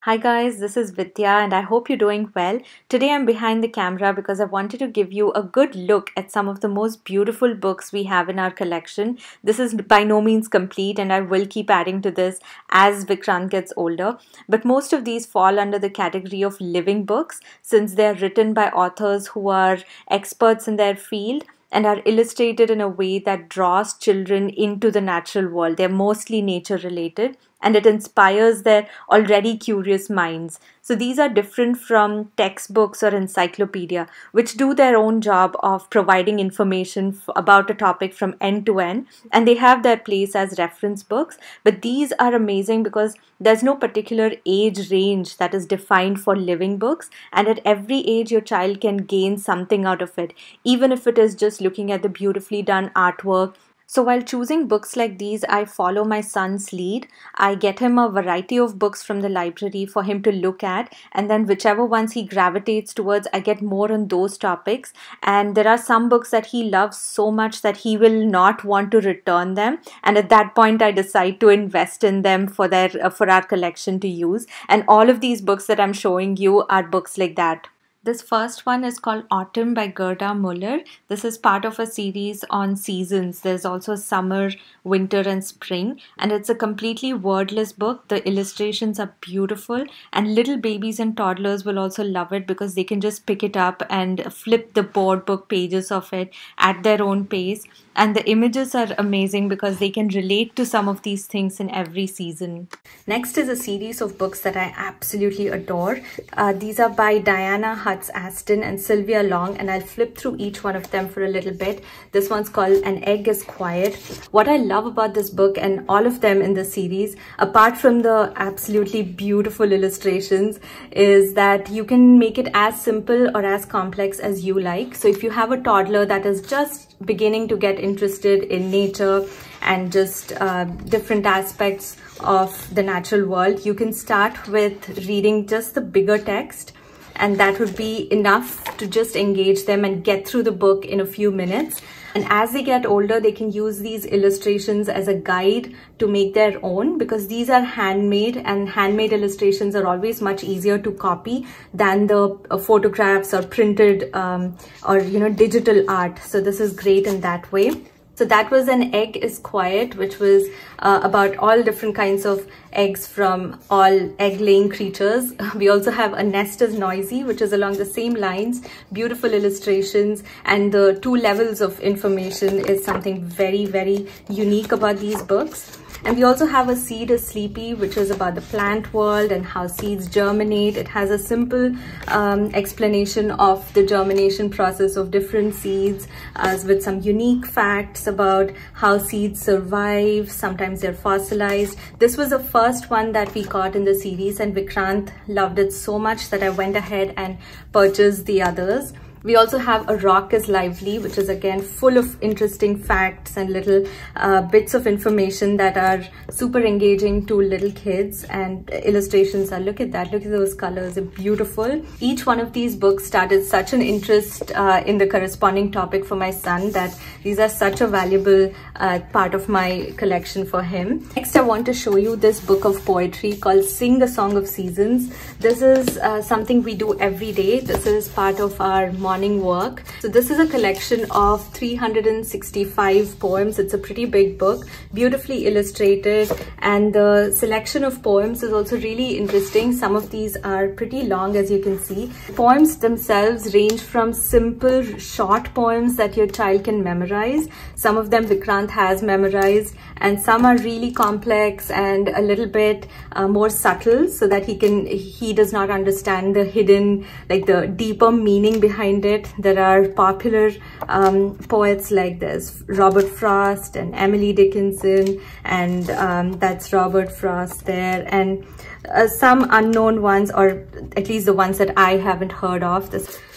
Hi guys, this is Vidya and I hope you're doing well. Today I'm behind the camera because I wanted to give you a good look at some of the most beautiful books we have in our collection. This is by no means complete and I will keep adding to this as Vikrant gets older. But most of these fall under the category of living books since they're written by authors who are experts in their field and are illustrated in a way that draws children into the natural world. They're mostly nature related and it inspires their already curious minds. So these are different from textbooks or encyclopedia, which do their own job of providing information about a topic from end to end, and they have their place as reference books. But these are amazing because there's no particular age range that is defined for living books, and at every age your child can gain something out of it, even if it is just looking at the beautifully done artwork. So while choosing books like these, I follow my son's lead. I get him a variety of books from the library for him to look at, and then whichever ones he gravitates towards, I get more on those topics. And there are some books that he loves so much that he will not want to return them, and at that point I decide to invest in them for our collection to use. And all of these books that I'm showing you are books like that. This first one is called Autumn by Gerda Muller. This is part of a series on seasons. There's also summer, winter, and spring. And it's a completely wordless book. The illustrations are beautiful. And little babies and toddlers will also love it because they can just pick it up and flip the board book pages of it at their own pace. And the images are amazing because they can relate to some of these things in every season. Next is a series of books that I absolutely adore. These are by Dianna Hutts Aston and Sylvia Long, and I'll flip through each one of them for a little bit. This one's called An Egg is Quiet. What I love about this book and all of them in the series, apart from the absolutely beautiful illustrations, is that you can make it as simple or as complex as you like. So if you have a toddler that is just beginning to get interested in nature and just different aspects of the natural world, you can start with reading just the bigger text, and that would be enough to just engage them and get through the book in a few minutes. And as they get older, they can use these illustrations as a guide to make their own, because these are handmade, and handmade illustrations are always much easier to copy than the photographs or printed or digital art. So this is great in that way. So that was An Egg is Quiet, which was about all different kinds of eggs from all egg-laying creatures. We also have A Nest is Noisy, which is along the same lines, beautiful illustrations, and the 2 levels of information is something very, very unique about these books. And we also have A Seed is Sleepy, which is about the plant world and how seeds germinate. It has a simple explanation of the germination process of different seeds with some unique facts about how seeds survive. Sometimes they're fossilized. This was the first one that we got in the series, and Vikrant loved it so much that I went ahead and purchased the others. We also have A Rock is Lively, which is again full of interesting facts and little bits of information that are super engaging to little kids, and illustrations are, look at that, look at those colors, they're beautiful. Each one of these books started such an interest in the corresponding topic for my son that these are such a valuable part of my collection for him. Next, I want to show you this book of poetry called Sing the Song of Seasons. This is something we do every day. This is part of our morning work. So this is a collection of 365 poems. It's a pretty big book, beautifully illustrated, and the selection of poems is also really interesting. Some of these are pretty long, as you can see. Poems themselves range from simple short poems that your child can memorize. Some of them Vikrant has memorized, and some are really complex and a little bit more subtle, so that he does not understand the hidden, like the deeper meaning behind it. There are popular poets like this, Robert Frost and Emily Dickinson, and that's Robert Frost there, and some unknown ones, or at least the ones that I haven't heard of.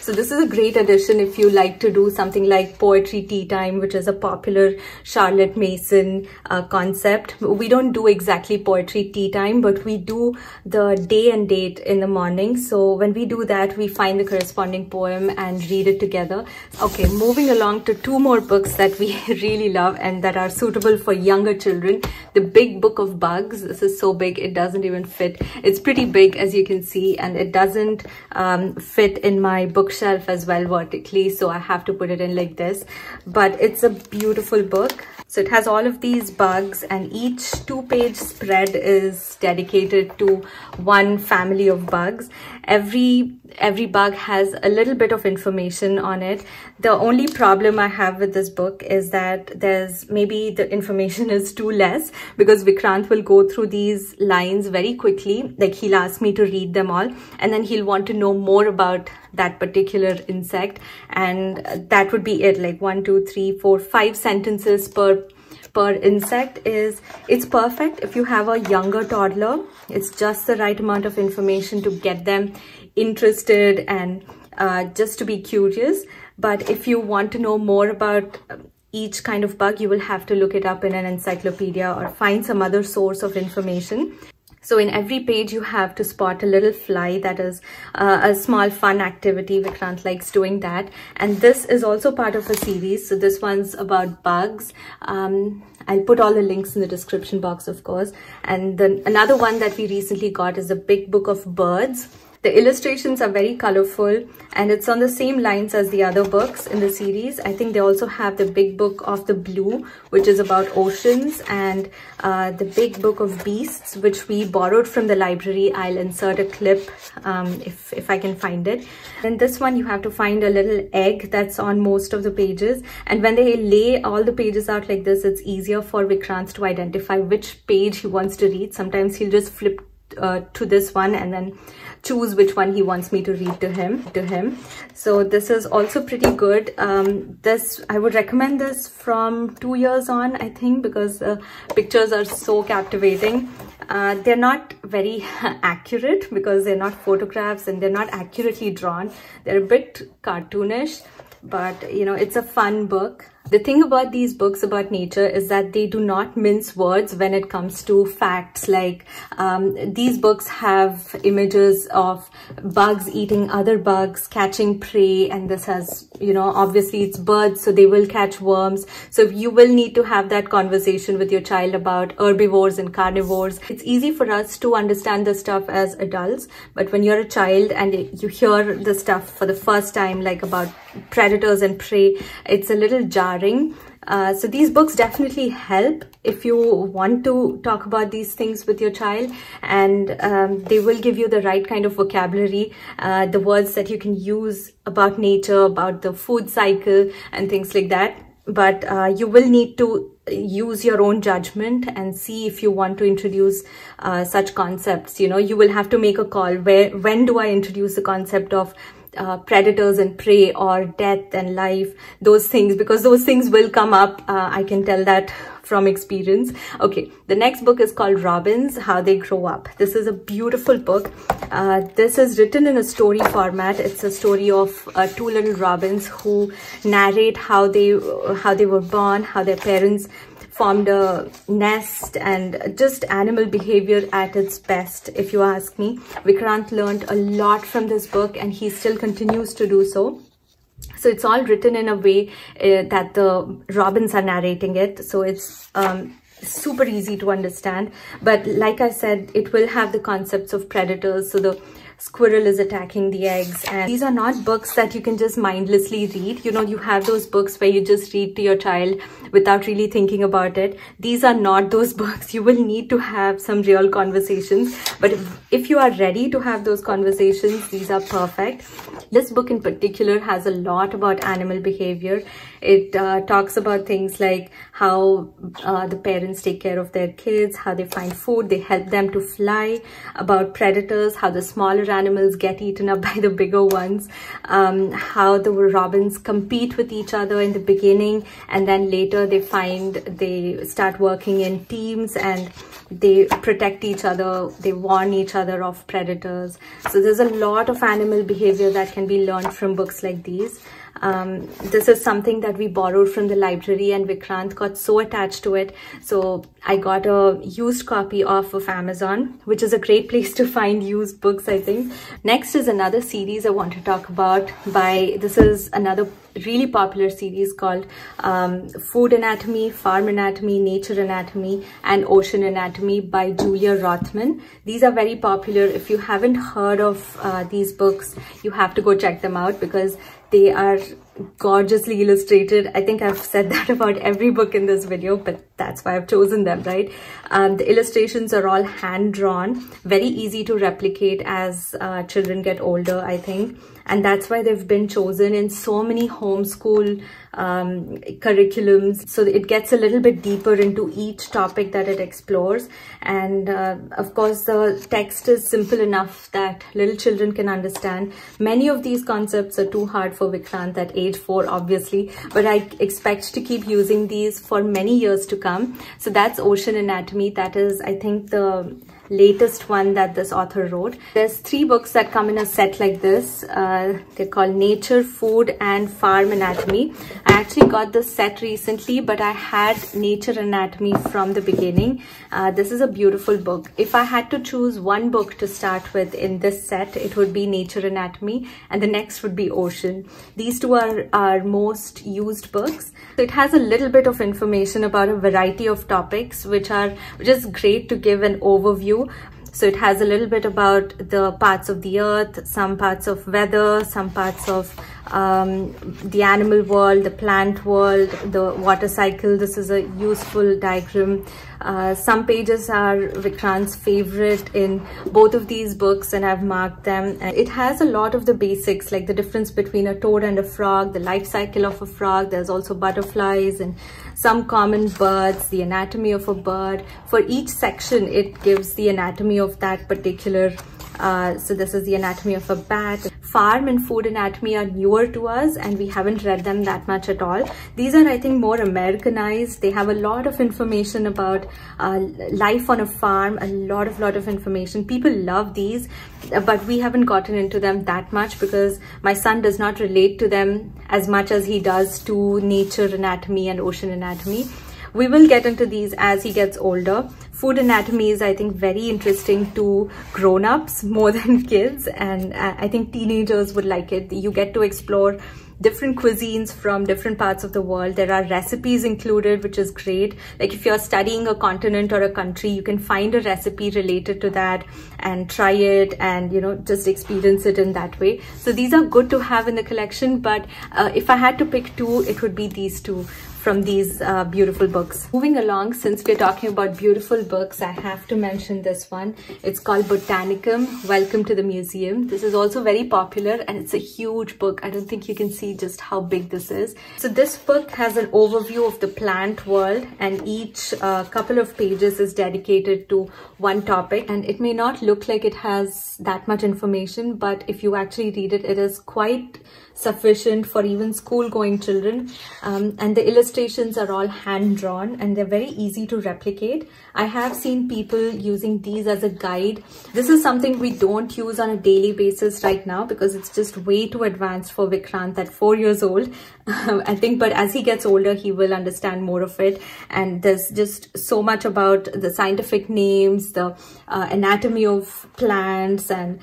So this is a great addition if you like to do something like poetry tea time, which is a popular Charlotte Mason concept. We don't do exactly poetry tea time, but we do the day and date in the morning. So when we do that, we find the corresponding poem and read it together. Okay, moving along to two more books that we really love and that are suitable for younger children. The Big Book of Bugs. This is so big, it doesn't even fit. It's pretty big, as you can see, and it doesn't fit in my bookshelf as well vertically, so I have to put it in like this. But it's a beautiful book. So it has all of these bugs, and each 2-page spread is dedicated to one family of bugs. Every bug has a little bit of information on it. The only problem I have with this book is that maybe the information is too less, because Vikrant will go through these lines very quickly. Like, he'll ask me to read them all, and then he'll want to know more about that particular insect, and that would be it. Like 1, 2, 3, 4, 5 sentences per insect. It's perfect if you have a younger toddler. It's just the right amount of information to get them interested and just to be curious. But if you want to know more about each kind of bug, you will have to look it up in an encyclopedia or find some other source of information. So in every page, you have to spot a little fly. That is a small fun activity. Vikrant likes doing that. And this is also part of a series. So this one's about bugs. I'll put all the links in the description box, of course. And then another one that we recently got is the Big Book of Birds. The illustrations are very colorful, and it's on the same lines as the other books in the series. I think they also have the Big Book of the Blue, which is about oceans, and the Big Book of Beasts, which we borrowed from the library. I'll insert a clip if I can find it. And this one, you have to find a little egg that's on most of the pages. And when they lay all the pages out like this, it's easier for Vikrant to identify which page he wants to read. Sometimes he'll just flip to this one and then choose which one he wants me to read to him. So this is also pretty good. I would recommend this from 2 years on, I think, because the pictures are so captivating. They're not very accurate because they're not photographs and they're not accurately drawn. They're a bit cartoonish, but you know, it's a fun book. The thing about these books about nature is that they do not mince words when it comes to facts. Like these books have images of bugs eating other bugs, catching prey, and this has, you know, obviously it's birds, so they will catch worms. So you will need to have that conversation with your child about herbivores and carnivores. It's easy for us to understand this stuff as adults, but when you're a child and you hear the stuff for the first time, like about predators and prey, it's a little jarring. So these books definitely help if you want to talk about these things with your child, and they will give you the right kind of vocabulary, the words that you can use about nature, about the food cycle and things like that. But you will need to use your own judgment and see if you want to introduce such concepts. You know, you will have to make a call. When do I introduce the concept of predators and prey, or death and life, those things, because those things will come up. I can tell that from experience. Okay, the next book is called Robins, How They Grow Up. This is a beautiful book. This is written in a story format. It's a story of 2 little robins who narrate how they were born, how their parents formed a nest, and just animal behavior at its best, if you ask me. Vikrant learned a lot from this book, and he still continues to do so. So it's all written in a way that the robins are narrating it. So it's super easy to understand. But like I said, it will have the concepts of predators. So the squirrel is attacking the eggs, and these are not books that you can just mindlessly read. You know, you have those books where you just read to your child without really thinking about it. These are not those books. You will need to have some real conversations, but if you are ready to have those conversations, these are perfect. This book in particular has a lot about animal behavior. It talks about things like how the parents take care of their kids, how they find food, they help them to fly, about predators, how the smaller animals get eaten up by the bigger ones, how the robins compete with each other in the beginning, and then later they start working in teams, and they protect each other, they warn each other of predators. So there's a lot of animal behavior that can be learned from books like these. This is something that we borrowed from the library, and Vikrant got so attached to it. So I got a used copy off of Amazon, which is a great place to find used books, I think. Next is another series I want to talk about this is another really popular series called Food Anatomy, Farm Anatomy, Nature Anatomy, and Ocean Anatomy by Julia Rothman. These are very popular. If you haven't heard of these books, you have to go check them out because they are gorgeously illustrated. I think I've said that about every book in this video, but that's why I've chosen them, right? The illustrations are all hand-drawn, very easy to replicate as children get older, I think. And that's why they've been chosen in so many homeschool curriculums. So it gets a little bit deeper into each topic that it explores. And of course, the text is simple enough that little children can understand. Many of these concepts are too hard for Vikrant at age 4, obviously, but I expect to keep using these for many years to come. So that's Ocean Anatomy. That is, I think, the latest one that this author wrote. There's 3 books that come in a set like this. They're called Nature, Food, and Farm Anatomy. I actually got this set recently, but I had Nature Anatomy from the beginning. This is a beautiful book. If I had to choose one book to start with in this set, it would be Nature Anatomy, and the next would be Ocean. These two are our most used books. So it has a little bit of information about a variety of topics, which is great to give an overview. So it has a little bit about the parts of the earth, some parts of weather, some parts of the animal world, the plant world, the water cycle. This is a useful diagram. Some pages are Vikrant's favorite in both of these books, and I've marked them. And it has a lot of the basics, like the difference between a toad and a frog, the life cycle of a frog. There's also butterflies and some common birds, the anatomy of a bird. For each section, it gives the anatomy of that particular so this is the anatomy of a bat. Farm and food anatomy are newer to us, and we haven't read them that much at all. These are, I think, more Americanized. They have a lot of information about life on a farm, a lot of information. People love these, but we haven't gotten into them that much because my son does not relate to them as much as he does to Nature Anatomy and Ocean Anatomy. We will get into these as he gets older. Food anatomy is, I think, very interesting to grown-ups more than kids, and I think teenagers would like it. You get to explore different cuisines from different parts of the world. There are recipes included, which is great. Like if you're studying a continent or a country, you can find a recipe related to that and try it and, you know, just experience it in that way. So these are good to have in the collection, but if I had to pick 2, it would be these 2 from these beautiful books. Moving along, since we're talking about beautiful books, I have to mention this one. It's called Botanicum, Welcome to the Museum. This is also very popular, and it's a huge book. I don't think you can see just how big this is. So this book has an overview of the plant world, and each couple of pages is dedicated to one topic. And it may not look like it has that much information, but if you actually read it, it is quite sufficient for even school-going children. And the illustrations are all hand-drawn, and they're very easy to replicate. I have seen people using these as a guide. This is something we don't use on a daily basis right now because it's just way too advanced for Vikrant at 4 years old, I think. But as he gets older, he will understand more of it. And there's just so much about the scientific names, the anatomy of plants, and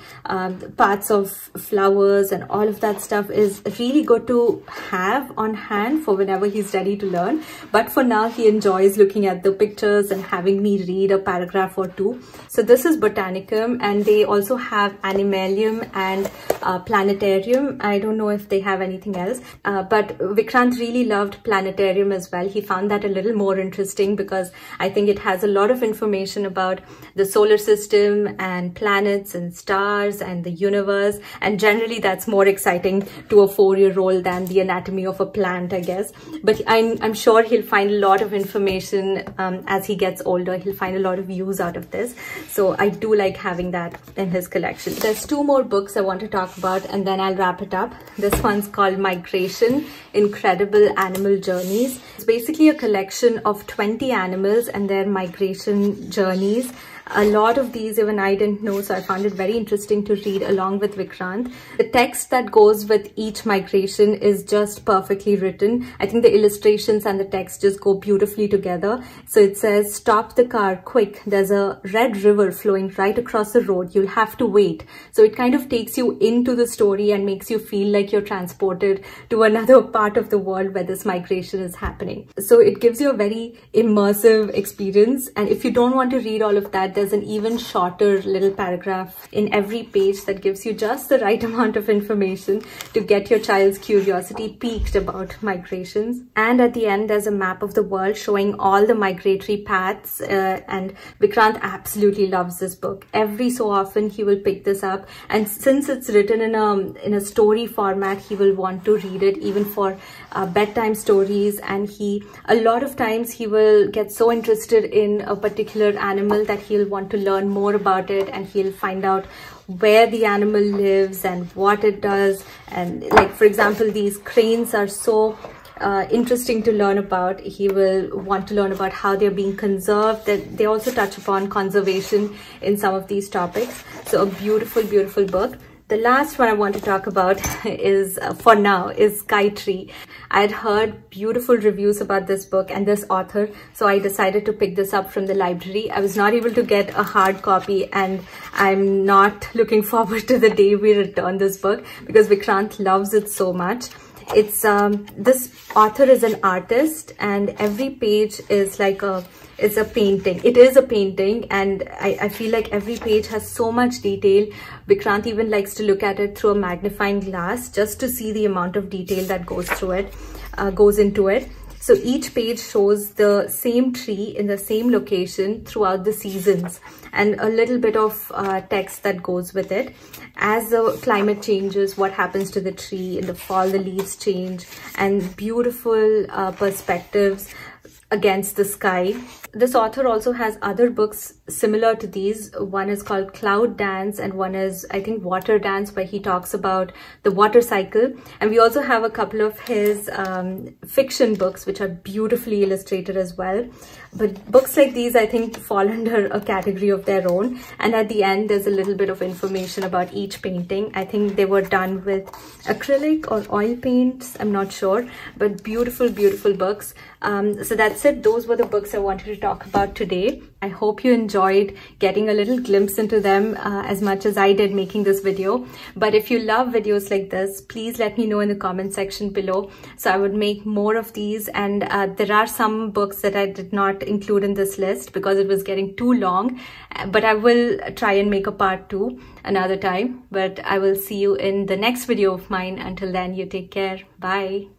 parts of flowers, and all of that stuff is really good to have on hand for whenever he's ready to learn. But for now, he enjoys looking at the pictures and having me read a paragraph or 2. So this is Botanicum, and they also have Animalium and Planetarium. I don't know if they have anything else, but Vikrant really loved Planetarium as well. He found that a little more interesting because I think it has a lot of information about the solar system and planets and stars and the universe, and generally that's more exciting to a 4-year-old than the anatomy of a plant, I guess. But I'm sure he'll find a lot of information as he gets older. He'll find a lot of use out of this. So I do like having that in his collection. There's 2 more books I want to talk about and then I'll wrap it up. This one's called Migration: Incredible Animal Journeys. It's basically a collection of 20 animals and their migration journeys. A lot of these even I didn't know, so I found it very interesting to read along with Vikrant. The text that goes with each migration is just perfectly written. I think the illustrations and the text just go beautifully together. So it says, "Stop the car, quick. There's a red river flowing right across the road. You'll have to wait." So it kind of takes you into the story and makes you feel like you're transported to another part of the world where this migration is happening. So it gives you a very immersive experience. And if you don't want to read all of that, there's an even shorter little paragraph in every page that gives you just the right amount of information to get your child's curiosity piqued about migrations. And at the end, there's a map of the world showing all the migratory paths. And Vikrant absolutely loves this book. Every so often, he will pick this up. And since it's written in a story format, he will want to read it even for bedtime stories. And a lot of times he will get so interested in a particular animal that he'll want to learn more about it, and he'll find out where the animal lives and what it does. And like, for example, these cranes are so interesting to learn about. He will want to learn about how they're being conserved. They also touch upon conservation in some of these topics. So a beautiful, beautiful book. The last one I want to talk about is, for now, is Sky Tree. I had heard beautiful reviews about this book and this author, so I decided to pick this up from the library. I was not able to get a hard copy, and I'm not looking forward to the day we return this book because Vikrant loves it so much. It's this author is an artist, and every page is like it's a painting. It is a painting, and I feel like every page has so much detail. Vikrant even likes to look at it through a magnifying glass just to see the amount of detail that goes into it. So each page shows the same tree in the same location throughout the seasons, and a little bit of text that goes with it. As the climate changes, what happens to the tree? In the fall, the leaves change, and beautiful perspectives against the sky. This author also has other books similar to these. One is called Cloud Dance, and one is, I think, Water Dance, where he talks about the water cycle. And we also have a couple of his fiction books, which are beautifully illustrated as well. But books like these, I think, fall under a category of their own. And at the end, there's a little bit of information about each painting. I think they were done with acrylic or oil paints, I'm not sure, but beautiful, beautiful books. So that's it. Those were the books I wanted to talk about today. I hope you enjoyed getting a little glimpse into them as much as I did making this video. But if you love videos like this, please let me know in the comment section below, so I would make more of these. And there are some books that I did not include in this list because it was getting too long, but I will try and make a part 2 another time. But I will see you in the next video of mine. Until then, you take care. Bye.